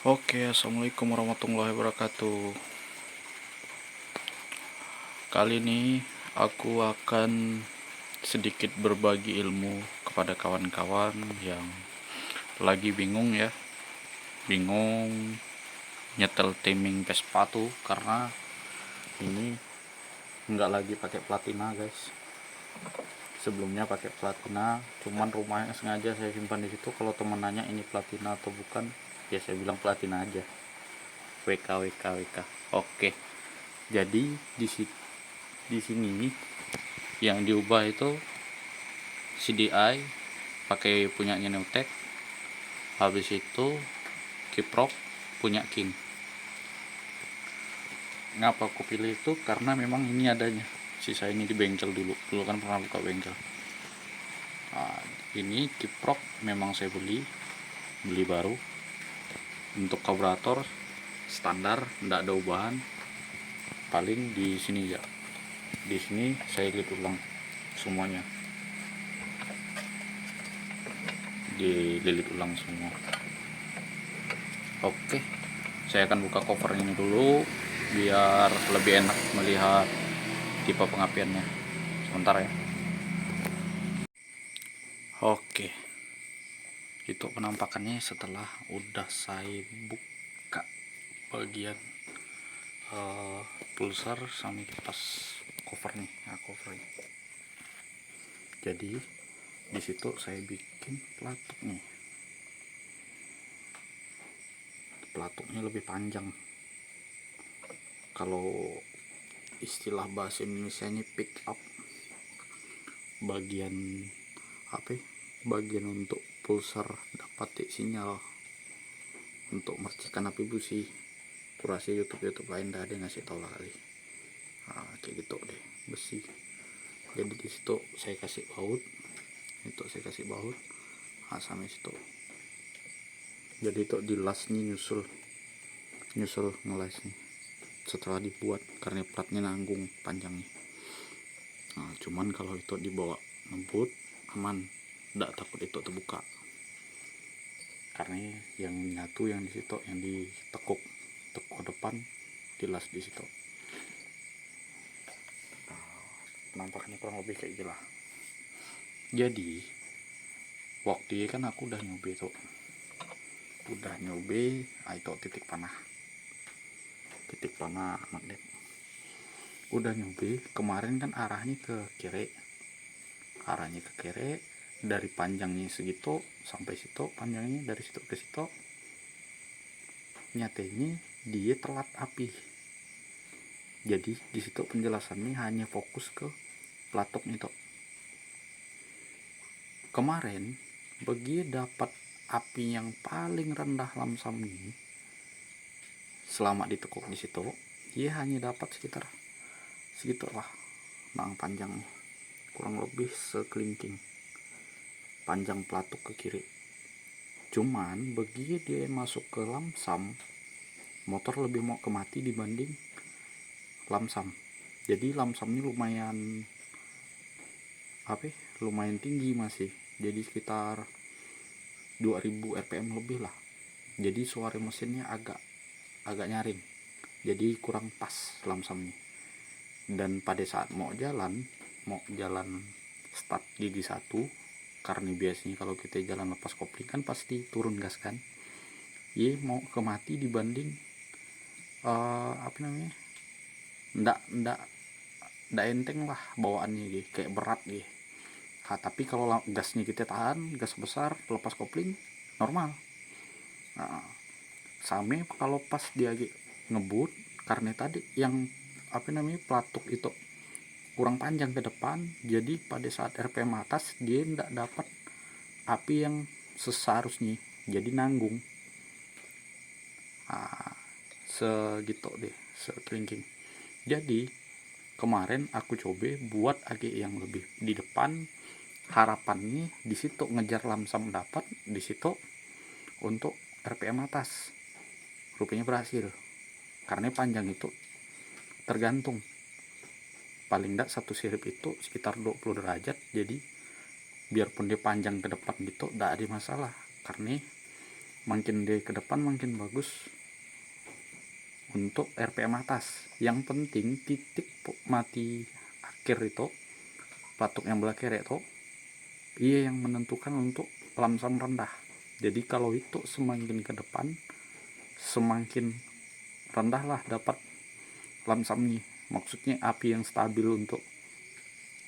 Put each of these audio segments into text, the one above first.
Oke, assalamualaikum warahmatullahi wabarakatuh. Kali ini aku akan sedikit berbagi ilmu kepada kawan-kawan yang lagi bingung ya, bingung nyetel timing Vespa tuh karena ini nggak lagi pakai platina guys. Sebelumnya pakai platina, cuman rumahnya sengaja saya simpan di situ. Kalau temen nanya ini platina atau bukan, ya saya bilang platina aja. WK WK WK. Oke. Jadi di sini yang diubah itu CDI pakai punyanya Newtek, habis itu kiprok punya King. Ngapa aku pilih itu? Karena memang ini adanya, sisa ini di bengkel dulu kan pernah buka bengkel. Nah, ini kiprok memang saya beli baru. Untuk karburator standar, tidak ada ubahan, paling di sini ya, di sini saya lihat ulang semuanya, dililit ulang semua. Oke, saya akan buka cover ini dulu biar lebih enak melihat tipe pengapiannya. Sebentar ya. Oke, itu penampakannya setelah udah saya buka bagian pulsar sama kipas cover nih. Nah, cover ini. Jadi di situ saya bikin pelatuknya lebih panjang. Kalau istilah bahasa Indonesia ini pick up, bagian bagian untuk pulsar dapat sinyal untuk mercikan api busi. Kurasi YouTube lain dah ada ngasih tau lah kali. Nah, kayak gitu deh, besi. Jadi di situ saya kasih baut, nah, sama situ. Jadi itu di lasnya nyusul ngelas nih setelah dibuat, karena platnya nanggung panjangnya. Nah, cuman kalau itu dibawa ngebut aman, tidak takut itu terbuka, karena yang nyatu yang di situ, yang ditekuk depan dilas di situ. Nampaknya kurang lebih kayak gila. Jadi waktu kan aku udah nyobe itu titik panah magnet. Udah nyobe kemarin kan arahnya ke kiri, dari panjangnya segitu sampai situ, panjangnya dari situ ke situ. Nyatanya dia telat api. Jadi di situ penjelasannya hanya fokus ke pelatuk itu. Kemarin bagi dapat api yang paling rendah lamsamnya, selama ditekuk di situ, dia hanya dapat sekitar segitulah, panjangnya kurang lebih sekelingking panjang pelatuk ke kiri. Cuman bagi dia masuk ke lamsam, motor lebih mau ke mati dibanding lamsam. Jadi lamsamnya lumayan tinggi masih, jadi sekitar 2000 rpm lebih lah. Jadi suara mesinnya agak nyaring, jadi kurang pas lamsamnya. Dan pada saat mau jalan start gigi 1, karena biasanya kalau kita jalan lepas kopling kan pasti turun gas kan, mau ke mati dibanding ndak enteng lah bawaannya kayak berat gitu. Tapi kalau gasnya kita tahan, gas besar lepas kopling normal. Sama kalau pas dia ngebut, karena tadi yang pelatuk itu kurang panjang ke depan, jadi pada saat RPM atas dia ndak dapat api yang seharusnya, jadi nanggung. Segitu deh, sekelingking. Jadi kemarin aku coba buat agak yang lebih di depan, harapannya di situ ngejar lamsam dapat di situ untuk RPM atas. Rupanya berhasil, karena panjang itu tergantung, paling enggak satu sirip itu sekitar 20 derajat. Jadi biarpun dia panjang ke depan gitu enggak ada masalah, karena makin dia ke depan makin bagus untuk RPM atas. Yang penting titik mati akhir itu, pelatuk yang belah kiri itu, iya yang menentukan untuk lamsam rendah. Jadi kalau itu semakin ke depan semakin rendahlah dapat lamsamnya, maksudnya api yang stabil untuk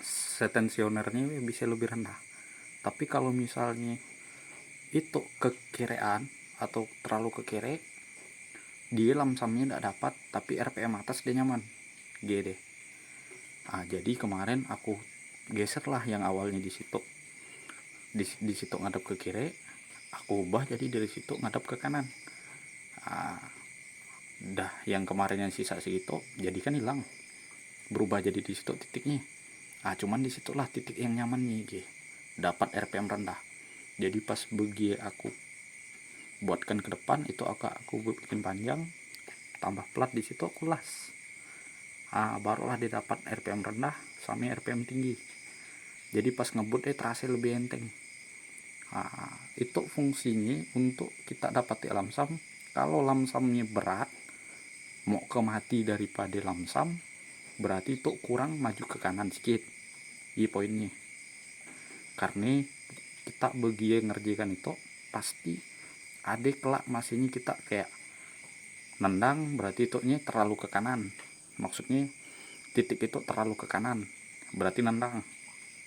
setensionernya bisa lebih rendah. Tapi kalau misalnya itu kekirean atau terlalu ke kiri, dia lamsamnya tidak dapat tapi RPM atas dia nyaman gitu. Jadi kemarin aku geser lah yang awalnya di situ ngadap ke kiri, aku ubah jadi dari situ ngadap ke kanan. Dah yang kemarin yang sisa segitu jadi kan hilang, berubah jadi di situ titiknya. Cuman disitulah titik yang nyaman nih, dapat RPM rendah. Jadi pas bagi aku buatkan ke depan itu aku bikin panjang, tambah plat di situ aku las. Barulah dia dapat RPM rendah sama RPM tinggi. Jadi pas ngebut terasa lebih enteng. Itu fungsinya untuk kita dapat lamsam. Kalau lamsamnya berat, mau ke mati daripada lamsam, berarti itu kurang maju ke kanan sedikit. Ini poinnya. Karena kita bagi ngerjakan itu pasti ada kelak masihnya kita kayak nendang, berarti itunya terlalu ke kanan, maksudnya titik itu terlalu ke kanan berarti nendang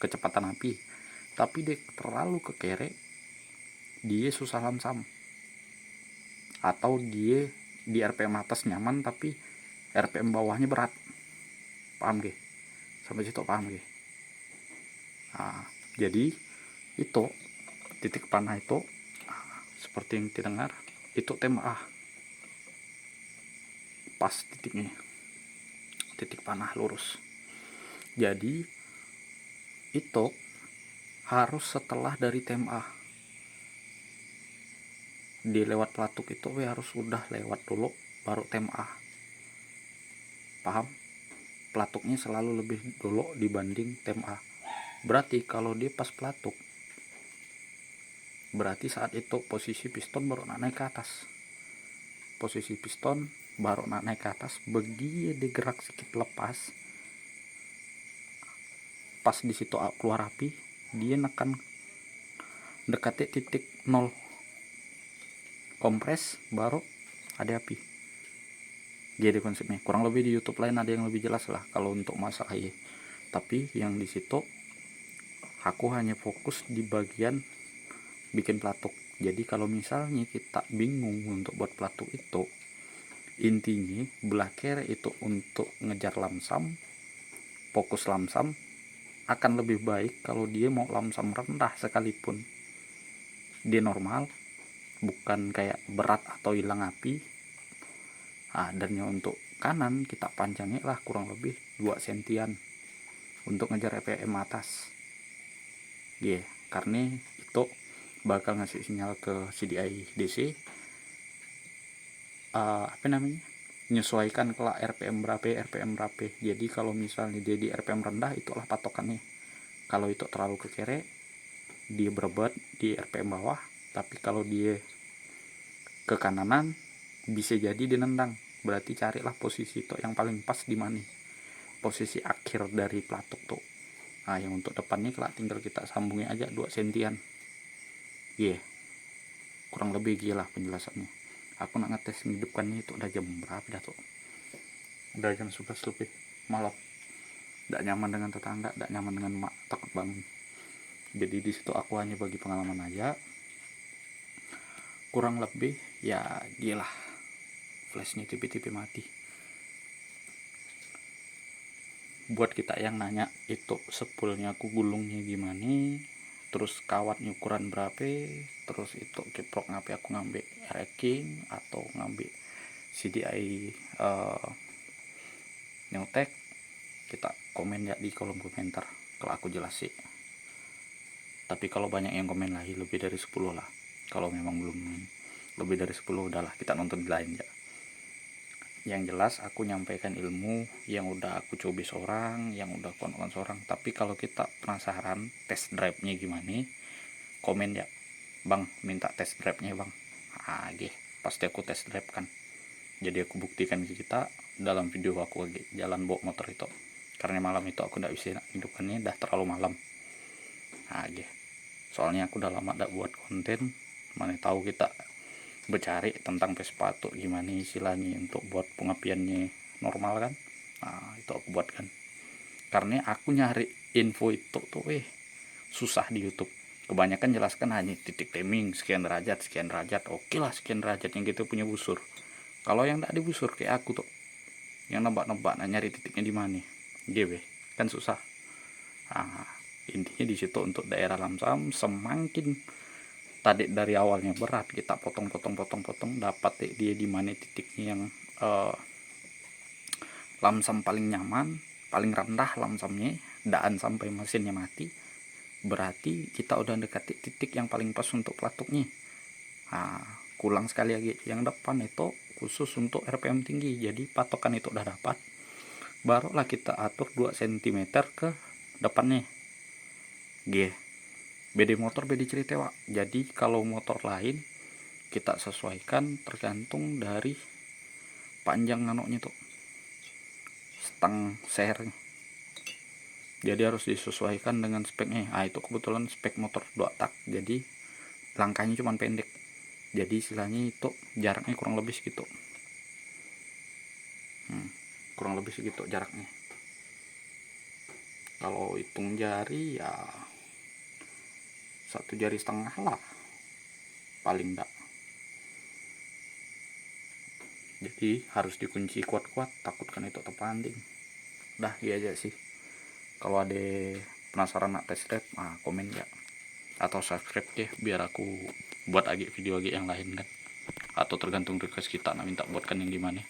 kecepatan api. Tapi dia terlalu ke kiri, dia susah lamsam, atau dia di RPM atas nyaman tapi RPM bawahnya berat. Paham gak? Sampai situ paham gak? Jadi itu titik panah itu seperti yang didengar itu tema pas titiknya, titik panah lurus. Jadi itu harus setelah dari tem di lewat pelatuk itu harus udah lewat dulu baru tem paham? Pelatuknya selalu lebih dulu dibanding tem berarti kalau dia pas pelatuk berarti saat itu posisi piston baru naik ke atas, posisi piston baru naik ke atas. Bagi digerak sedikit lepas, pas di situ keluar api, dia nekan dekati titik 0 kompres baru ada api. Jadi konsepnya kurang lebih di YouTube lain ada yang lebih jelas lah kalau untuk masalah ini. Tapi yang di situ aku hanya fokus di bagian bikin pelatuk. Jadi kalau misalnya kita bingung untuk buat pelatuk itu, intinya belah kiri itu untuk ngejar lamsam, fokus lamsam akan lebih baik kalau dia mau lamsam rendah sekalipun dia normal, bukan kayak berat atau hilang api. Dan yang untuk kanan kita panjangnya lah kurang lebih 2 sentian untuk ngejar RPM atas. Karena itu bakal ngasih sinyal ke CDI DC menyesuaikan kelak RPM berapa. Jadi kalau misalnya dia di RPM rendah itulah patokannya. Kalau itu terlalu ke kiri dia berebut di RPM bawah, tapi kalau dia ke kananan bisa jadi dia nendang. Berarti carilah posisi itu yang paling pas di mana, posisi akhir dari pelatuk tuh. Yang untuk depannya kelak tinggal kita sambungin aja 2 sentian. Kurang lebih gila penjelasannya. Aku nak ngetes menghidupkannya itu udah jam berapa dah tuh, udah jam 11 lebih malam. Tidak nyaman dengan tetangga, tidak nyaman dengan mak, takut bangun. Jadi di situ aku hanya bagi pengalaman aja. Kurang lebih ya gila, flashnya tipe-tipe mati. Buat kita yang nanya itu sepulnya aku gulungnya gimana, terus kawatnya ukuran berapa, terus itu kiprok ngapain aku ngambil racking atau ngambil CDI Newtek, kita komen ya di kolom komentar kalau aku jelasin. Tapi kalau banyak yang komen lagi lebih dari 10 lah. Kalau memang belum lebih dari 10 udahlah kita nonton di lain ya. Yang jelas aku nyampaikan ilmu yang udah aku coba seorang, yang udah aku nonton seorang. Tapi kalau kita penasaran test drive nya gimana, komen ya bang, minta test drive nya bang, pasti aku test drive kan. Jadi aku buktikan ke kita dalam video aku jalan bawa motor itu, karena malam itu aku tidak bisa hidupkannya, dah terlalu malam. Soalnya aku udah lama tidak buat konten, mana tahu kita bercari tentang Vespa tuh gimana istilahnya untuk buat pengapiannya normal kan. Itu aku buat kan, karena aku nyari info itu tuh susah di YouTube. Kebanyakan jelaskan hanya titik timing sekian derajat, oke lah sekian derajat yang gitu punya busur. Kalau yang tidak dibusur kayak aku tuh, yang nebak-nebak nyari titiknya di mana, kan susah. Intinya di situ untuk daerah Lamsam, semakin tadi dari awalnya berat kita potong dapat dia di mana titiknya yang lamsam paling nyaman, paling rendah lamsamnya, daan sampai mesinnya mati, berarti kita udah dekati titik yang paling pas untuk pelatuknya. Kulang sekali lagi yang depan itu khusus untuk RPM tinggi, jadi patokan itu udah dapat, barulah kita atur 2 cm ke depannya. Beda motor beda cerita, Wak. Jadi kalau motor lain kita sesuaikan tergantung dari panjang nanoknya tuh, stang sernya. Jadi harus disesuaikan dengan speknya. Itu kebetulan spek motor 2 tak, jadi langkahnya cuma pendek. Jadi istilahnya itu jaraknya kurang lebih segitu. Kurang lebih segitu jaraknya. Kalau hitung jari ya 1,5 jari lah paling enggak. Jadi harus dikunci kuat-kuat, takutkan itu terpancing. Dah iya aja sih. Kalau ada penasaran nak test drive, komen ya, atau subscribe ya, biar aku buat video yang lain kan, atau tergantung request kita nak minta buatkan yang gimana.